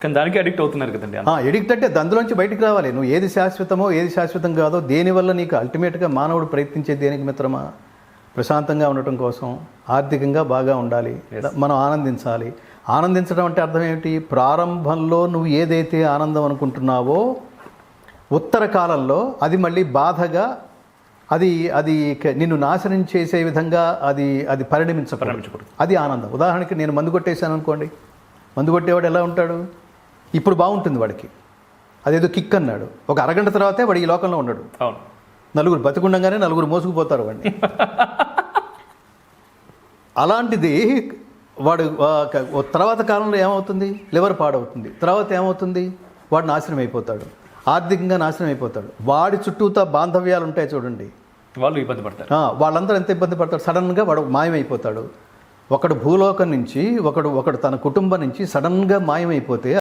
కానీ దానికి అడిక్ట్ అవుతున్నారు కదండి. ఎడిక్ట్ అంటే అందులోంచి బయటికి రావాలి. నువ్వు ఏది శాశ్వతమో ఏది శాశ్వతం కాదో దేనివల్ల నీకు అల్టిమేట్గా మానవుడు ప్రయత్నించేది దేనికి మిత్రమా? ప్రశాంతంగా ఉండటం కోసం, ఆర్థికంగా బాగా ఉండాలి, మనం ఆనందించాలి. ఆనందించడం అంటే అర్థం ఏమిటి? ప్రారంభంలో నువ్వు ఏదైతే ఆనందం అనుకుంటున్నావో ఉత్తర కాలంలో అది మళ్ళీ బాధగా అది అది నిన్ను నాశనం చేసే విధంగా అది పరిణమించకూడదు. అది ఆనందం. ఉదాహరణకి నేను మందు కొట్టేశాను అనుకోండి. మందు కొట్టేవాడు ఎలా ఉంటాడు? ఇప్పుడు బాగుంటుంది వాడికి, అదేదో కిక్ అన్నాడు. ఒక అరగంట తర్వాతే వాడు ఈ లోకంలో ఉండడు. అవును, నలుగురు బతికుండగానే నలుగురు మోసుకుపోతారు వాడిని. అలాంటిది వాడు తర్వాత కాలంలో ఏమవుతుంది? లివర్ పాడవుతుంది. తర్వాత ఏమవుతుంది? వాడు నాశనం అయిపోతాడు, ఆర్థికంగా నాశనం అయిపోతాడు. వాడి చుట్టూతా బాంధవ్యాలు ఉంటాయి చూడండి, వాళ్ళు ఇబ్బంది పడతారు. వాళ్ళందరూ ఎంత ఇబ్బంది పడతారు? సడన్గా వాడు మాయమైపోతాడు. ఒకడు భూలోకం నుంచి ఒకడు తన కుటుంబం నుంచి సడన్గా మాయమైపోతే